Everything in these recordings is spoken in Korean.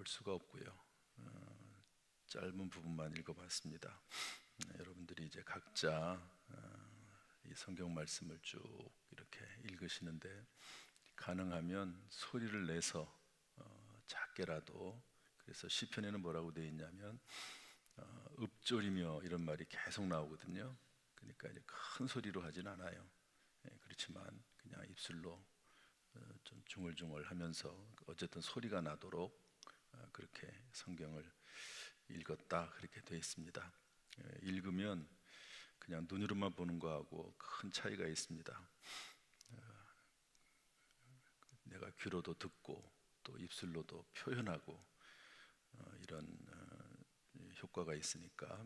수가 없고요. 짧은 부분만 읽어봤습니다. 여러분들이 이제 각자 이 성경 말씀을 쭉 이렇게 읽으시는데 가능하면 소리를 내서 작게라도, 그래서 시편에는 뭐라고 되어 있냐면 읊조리며 이런 말이 계속 나오거든요. 그러니까 이제 큰 소리로 하진 않아요. 그렇지만 그냥 입술로 좀 중얼중얼하면서 어쨌든 소리가 나도록 그렇게 성경을 읽었다, 그렇게 되어 있습니다. 읽으면 그냥 눈으로만 보는 거하고 큰 차이가 있습니다. 내가 귀로도 듣고 또 입술로도 표현하고 이런 효과가 있으니까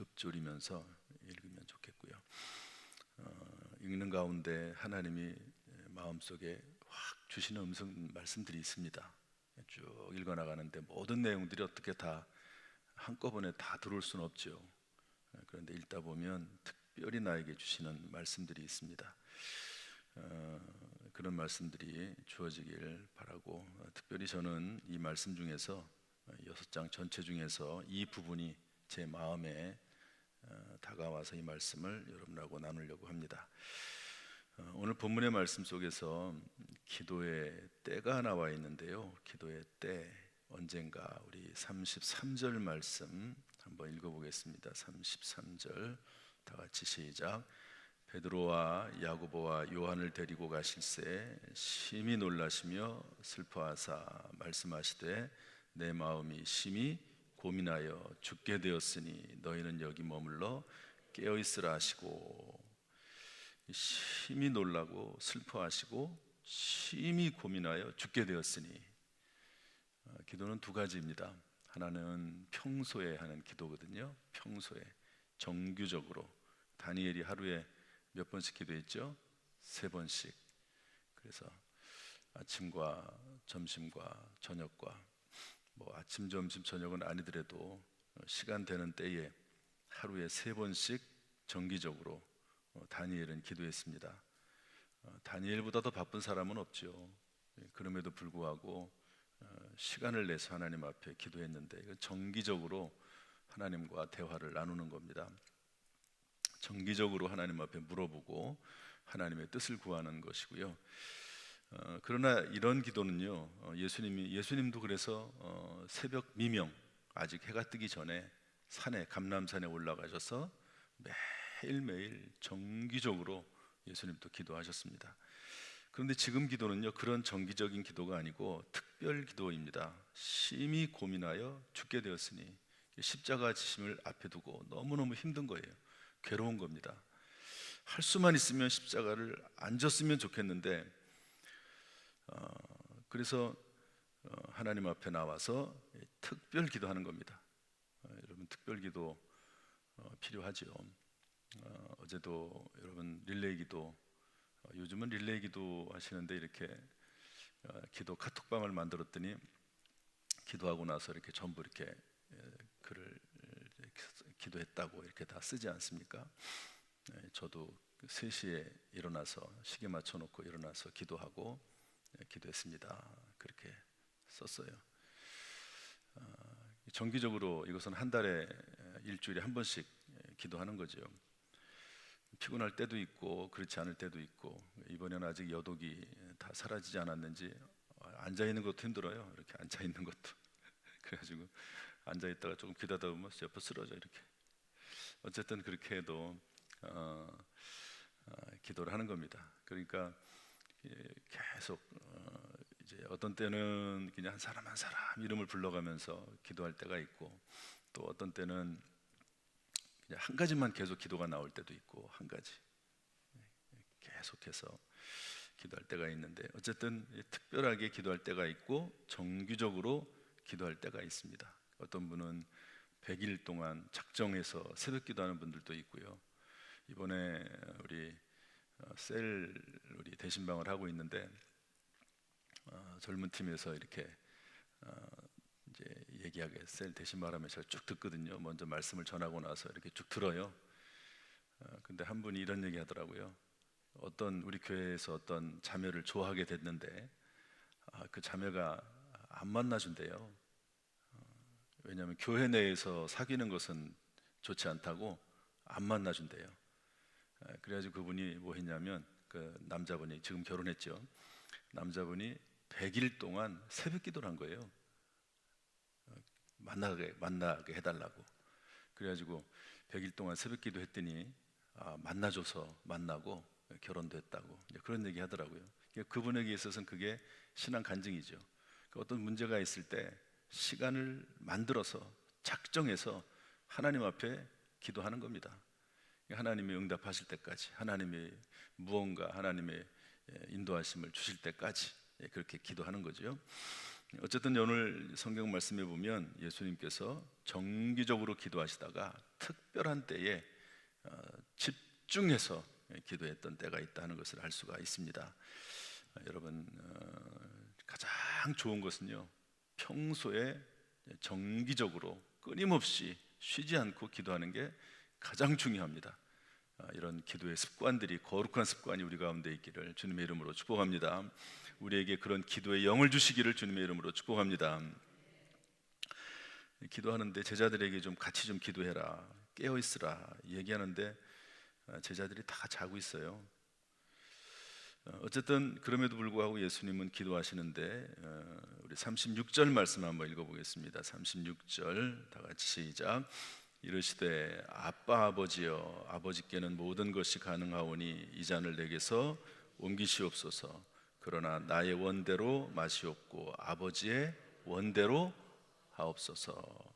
읊조리면서 읽으면 좋겠고요. 읽는 가운데 하나님이 마음속에 확 주시는 음성 말씀들이 있습니다. 쭉 읽어나가는데 모든 내용들이 어떻게 다 한꺼번에 다 들어올 수는 없죠. 그런데 읽다 보면 특별히 나에게 주시는 말씀들이 있습니다. 그런 말씀들이 주어지길 바라고, 특별히 저는 이 말씀 중에서 6장 전체 중에서 이 부분이 제 마음에 다가와서 이 말씀을 여러분하고 나누려고 합니다. 오늘 본문의 말씀 속에서 기도의 때가 나와 있는데요. 기도의 때, 언젠가 우리 33절 말씀 한번 읽어보겠습니다. 33절 다 같이 시작. 베드로와 야고보와 요한을 데리고 가실새 심히 놀라시며 슬퍼하사 말씀하시되 내 마음이 심히 고민하여 죽게 되었으니 너희는 여기 머물러 깨어있으라 하시고, 심히 놀라고 슬퍼하시고 심히 고민하여 죽게 되었으니, 기도는 두 가지입니다. 하나는 평소에 하는 기도거든요. 평소에 정규적으로 다니엘이 하루에 몇 번씩 기도했죠? 3번씩. 그래서 아침과 점심과 저녁과, 뭐 아침, 점심, 저녁은 아니더라도 시간 되는 때에 하루에 3번씩 정기적으로 다니엘은 기도했습니다. 다니엘보다 더 바쁜 사람은 없죠. 그럼에도 불구하고 시간을 내서 하나님 앞에 기도했는데, 정기적으로 하나님과 대화를 나누는 겁니다. 정기적으로 하나님 앞에 물어보고 하나님의 뜻을 구하는 것이고요. 그러나 이런 기도는요, 예수님도 그래서 새벽 미명, 아직 해가 뜨기 전에 산에, 감람산에 올라가셔서 매일매일 정기적으로 예수님도 기도하셨습니다. 그런데 지금 기도는요, 그런 정기적인 기도가 아니고 특별 기도입니다. 심히 고민하여 죽게 되었으니, 십자가 지심을 앞에 두고 너무너무 힘든 거예요. 괴로운 겁니다. 할 수만 있으면 십자가를 안 졌으면 좋겠는데, 그래서 하나님 앞에 나와서 특별 기도하는 겁니다. 여러분, 특별 기도 필요하죠. 어제도 여러분 릴레이 기도, 요즘은 릴레이 기도 하시는데 이렇게 기도 카톡방을 만들었더니 기도하고 나서 이렇게 전부 이렇게 글을 기도했다고 이렇게 다 쓰지 않습니까? 저도 3시에 일어나서 시계 맞춰놓고 일어나서 기도하고 기도했습니다. 그렇게 썼어요. 정기적으로 이것은 한 달에 일주일에 한 번씩 기도하는 거죠. 피곤할 때도 있고 그렇지 않을 때도 있고, 이번에는 아직 여독이 다 사라지지 않았는지 앉아있는 것도 힘들어요. 이렇게 앉아있는 것도. 그래가지고 앉아있다가 조금 기도하다 보면 옆으로 쓰러져 이렇게. 어쨌든 그렇게 해도 기도를 하는 겁니다. 그러니까 계속 이제 어떤 때는 그냥 한 사람 한 사람 이름을 불러가면서 기도할 때가 있고, 또 어떤 때는 그냥 한 가지만 계속 기도가 나올 때도 있고, 한 가지 계속해서 기도할 때가 있는데, 어쨌든 특별하게 기도할 때가 있고 정규적으로 기도할 때가 있습니다. 어떤 분은 100일 동안 작정해서 새벽 기도하는 분들도 있고요. 이번에 우리 우리 대신방을 하고 있는데 젊은 팀에서 이렇게 이제 얘기하게 셀 대신방하면 제가 쭉 듣거든요. 먼저 말씀을 전하고 나서 이렇게 쭉 들어요. 근데 한 분이 이런 얘기 하더라고요. 어떤 우리 교회에서 어떤 자매를 좋아하게 됐는데 그 자매가 안 만나준대요. 왜냐하면 교회 내에서 사귀는 것은 좋지 않다고 안 만나준대요. 그래가지고 그분이 뭐 했냐면, 그 남자분이 지금 결혼했죠. 남자분이 100일 동안 새벽 기도를 한 거예요. 만나게 해달라고. 그래가지고 100일 동안 새벽 기도 했더니 만나줘서 만나고 결혼도 했다고 그런 얘기 하더라고요. 그분에게 있어서는 그게 신앙 간증이죠. 어떤 문제가 있을 때 시간을 만들어서 작정해서 하나님 앞에 기도하는 겁니다. 하나님이 응답하실 때까지, 하나님의 무언가, 하나님의 인도하심을 주실 때까지 그렇게 기도하는 거죠. 어쨌든 오늘 성경 말씀에 보면 예수님께서 정기적으로 기도하시다가 특별한 때에 집중해서 기도했던 때가 있다는 것을 알 수가 있습니다. 여러분, 가장 좋은 것은요, 평소에 정기적으로 끊임없이 쉬지 않고 기도하는 게 가장 중요합니다. 이런 기도의 습관들이, 거룩한 습관이 우리 가운데 있기를 주님의 이름으로 축복합니다. 우리에게 그런 기도의 영을 주시기를 주님의 이름으로 축복합니다. 기도하는데 제자들에게 좀 같이 좀 기도해라, 깨어 있으라 얘기하는데 제자들이 다 자고 있어요. 어쨌든 그럼에도 불구하고 예수님은 기도하시는데, 우리 36절 말씀 한번 읽어보겠습니다. 36절 다 같이 시작. 이르시되 아빠 아버지여, 아버지께는 모든 것이 가능하오니 이 잔을 내게서 옮기시옵소서. 그러나 나의 원대로 마시옵고 아버지의 원대로 하옵소서.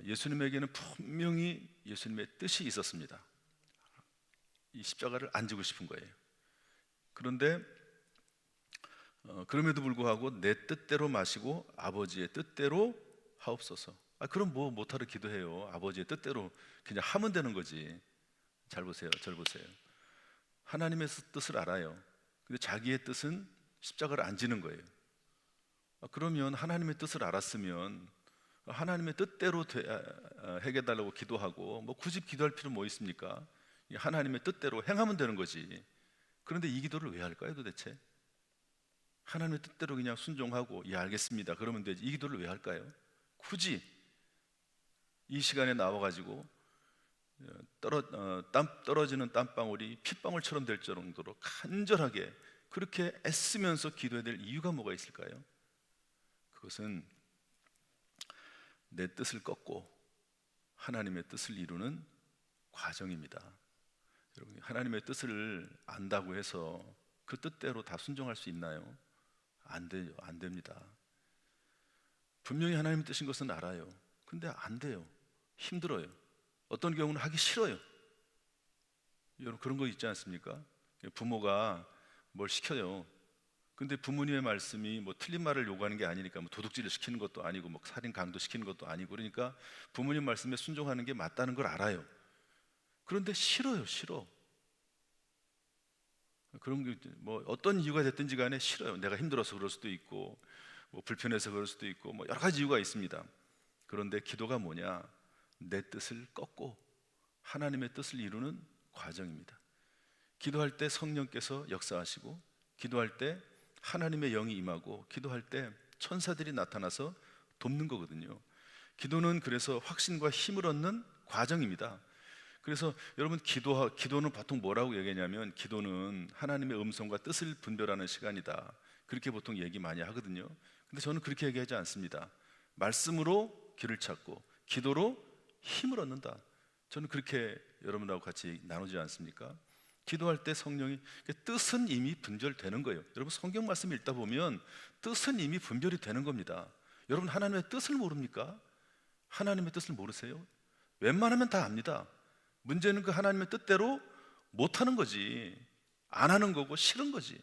예수님에게는 분명히 예수님의 뜻이 있었습니다. 이 십자가를 안 지고 싶은 거예요. 그런데 그럼에도 불구하고 내 뜻대로 마시고 아버지의 뜻대로 하옵소서. 그럼 뭐 못하러 기도해요. 아버지의 뜻대로 그냥 하면 되는 거지. 잘 보세요, 절 보세요. 하나님의 뜻을 알아요. 근데 자기의 뜻은 십자가를 안 지는 거예요. 그러면 하나님의 뜻을 알았으면 하나님의 뜻대로 해결달라고 기도하고, 뭐 굳이 기도할 필요 뭐 있습니까? 하나님의 뜻대로 행하면 되는 거지. 그런데 이 기도를 왜 할까요, 도대체? 하나님의 뜻대로 그냥 순종하고 예 알겠습니다 그러면 되지, 이 기도를 왜 할까요? 굳이 이 시간에 나와가지고 떨어지는 땀방울이 핏방울처럼 될 정도로 간절하게 그렇게 애쓰면서 기도해야 될 이유가 뭐가 있을까요? 그것은 내 뜻을 꺾고 하나님의 뜻을 이루는 과정입니다. 여러분, 하나님의 뜻을 안다고 해서 그 뜻대로 다 순종할 수 있나요? 안 돼요. 안 됩니다. 분명히 하나님의 뜻인 것은 알아요. 근데 안 돼요. 힘들어요. 어떤 경우는 하기 싫어요. 여러분, 그런 거 있지 않습니까? 부모가 뭘 시켜요. 근데 부모님의 말씀이 뭐 틀린 말을 요구하는 게 아니니까, 뭐 도둑질을 시키는 것도 아니고 뭐 살인 강도 시키는 것도 아니고, 그러니까 부모님 말씀에 순종하는 게 맞다는 걸 알아요. 그런데 싫어요. 싫어. 그런 게 뭐 어떤 이유가 됐든지 간에 싫어요. 내가 힘들어서 그럴 수도 있고, 뭐 불편해서 그럴 수도 있고, 뭐 여러 가지 이유가 있습니다. 그런데 기도가 뭐냐? 내 뜻을 꺾고 하나님의 뜻을 이루는 과정입니다. 기도할 때 성령께서 역사하시고, 기도할 때 하나님의 영이 임하고, 기도할 때 천사들이 나타나서 돕는 거거든요. 기도는 그래서 확신과 힘을 얻는 과정입니다. 그래서 여러분, 기도는 보통 뭐라고 얘기하냐면, 기도는 하나님의 음성과 뜻을 분별하는 시간이다, 그렇게 보통 얘기 많이 하거든요. 근데 저는 그렇게 얘기하지 않습니다. 말씀으로 길을 찾고 기도로 힘을 얻는다, 저는 그렇게 여러분하고 같이 나누지 않습니까? 기도할 때 성령이, 뜻은 이미 분별되는 거예요. 여러분, 성경 말씀 읽다 보면 뜻은 이미 분별이 되는 겁니다. 여러분, 하나님의 뜻을 모릅니까? 하나님의 뜻을 모르세요? 웬만하면 다 압니다. 문제는 그 하나님의 뜻대로 못하는 거지, 안 하는 거고 싫은 거지.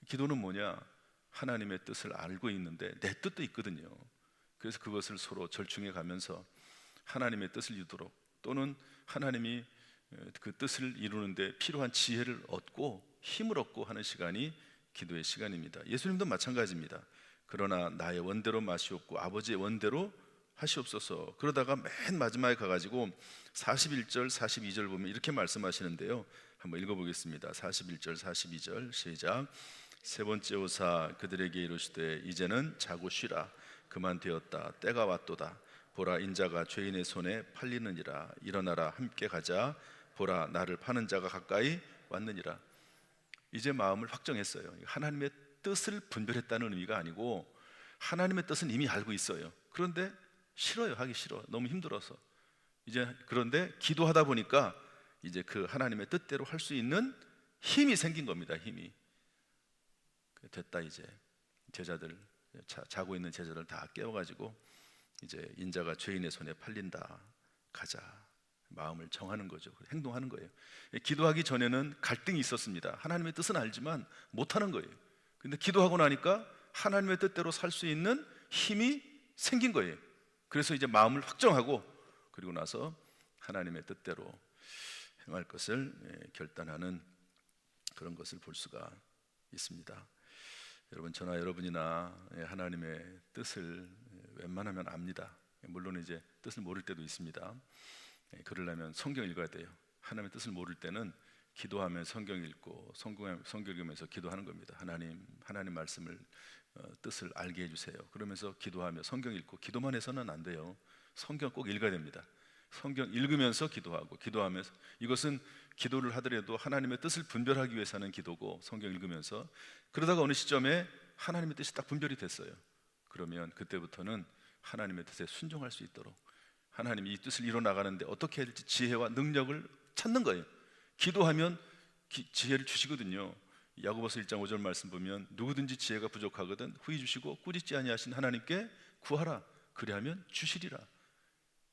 기도는 뭐냐? 하나님의 뜻을 알고 있는데 내 뜻도 있거든요. 그래서 그것을 서로 절충해 가면서 하나님의 뜻을 이루도록, 또는 하나님이 그 뜻을 이루는데 필요한 지혜를 얻고 힘을 얻고 하는 시간이 기도의 시간입니다. 예수님도 마찬가지입니다. 그러나 나의 원대로 마시옵고 아버지의 원대로 하시옵소서. 그러다가 맨 마지막에 가가지고 41절 42절 보면 이렇게 말씀하시는데요, 한번 읽어보겠습니다. 41절 42절 시작. 세 번째 오사 그들에게 이르시되 이제는 자고 쉬라. 그만 되었다. 때가 왔도다. 보라, 인자가 죄인의 손에 팔리느니라. 일어나라, 함께 가자. 보라, 나를 파는 자가 가까이 왔느니라. 이제 마음을 확정했어요. 하나님의 뜻을 분별했다는 의미가 아니고 하나님의 뜻은 이미 알고 있어요. 그런데 싫어요. 하기 싫어. 너무 힘들어서. 이제 그런데 기도하다 보니까 이제 그 하나님의 뜻대로 할 수 있는 힘이 생긴 겁니다. 힘이. 됐다. 이제 제자들, 자고 있는 제자들 다 깨워가지고 이제 인자가 죄인의 손에 팔린다. 가자. 마음을 정하는 거죠. 행동하는 거예요. 기도하기 전에는 갈등이 있었습니다. 하나님의 뜻은 알지만 못하는 거예요. 근데 기도하고 나니까 하나님의 뜻대로 살 수 있는 힘이 생긴 거예요. 그래서 이제 마음을 확정하고 그리고 나서 하나님의 뜻대로 행할 것을 결단하는 그런 것을 볼 수가 있습니다. 여러분, 저나 여러분이나 하나님의 뜻을 웬만하면 압니다. 물론 이제 뜻을 모를 때도 있습니다. 그러려면 성경 읽어야 돼요. 하나님의 뜻을 모를 때는 기도하면 성경 읽고 성경 읽으면서 기도하는 겁니다. 하나님 말씀을 뜻을 알게 해주세요. 그러면서 기도하며 성경 읽고 기도만 해서는 안 돼요. 성경 꼭 읽어야 됩니다. 성경 읽으면서 기도하고 기도하면서, 이것은 기도를 하더라도 하나님의 뜻을 분별하기 위해서 하는 기도고, 성경 읽으면서 그러다가 어느 시점에 하나님의 뜻이 딱 분별이 됐어요. 그러면 그때부터는 하나님의 뜻에 순종할 수 있도록 하나님이 이 뜻을 이뤄나가는데 어떻게 해야 될지 지혜와 능력을 찾는 거예요. 기도하면 지혜를 주시거든요. 야고보서 1장 5절 말씀 보면 누구든지 지혜가 부족하거든 후히 주시고 꾸짖지 아니하신 하나님께 구하라. 그리하면 주시리라.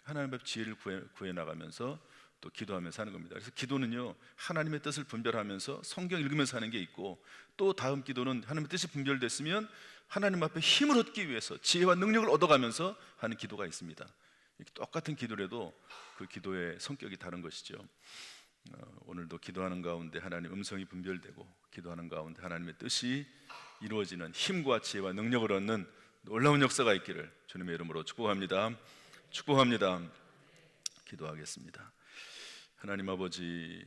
하나님 앞에 지혜를 구해 나가면서 또 기도하면서 하는 겁니다. 그래서 기도는요, 하나님의 뜻을 분별하면서 성경 읽으면서 하는 게 있고, 또 다음 기도는 하나님의 뜻이 분별됐으면 하나님 앞에 힘을 얻기 위해서 지혜와 능력을 얻어가면서 하는 기도가 있습니다. 똑같은 기도라도 그 기도의 성격이 다른 것이죠. 오늘도 기도하는 가운데 하나님의 음성이 분별되고 기도하는 가운데 하나님의 뜻이 이루어지는 힘과 지혜와 능력을 얻는 놀라운 역사가 있기를 주님의 이름으로 축복합니다. 축복합니다. 기도하겠습니다. 하나님 아버지,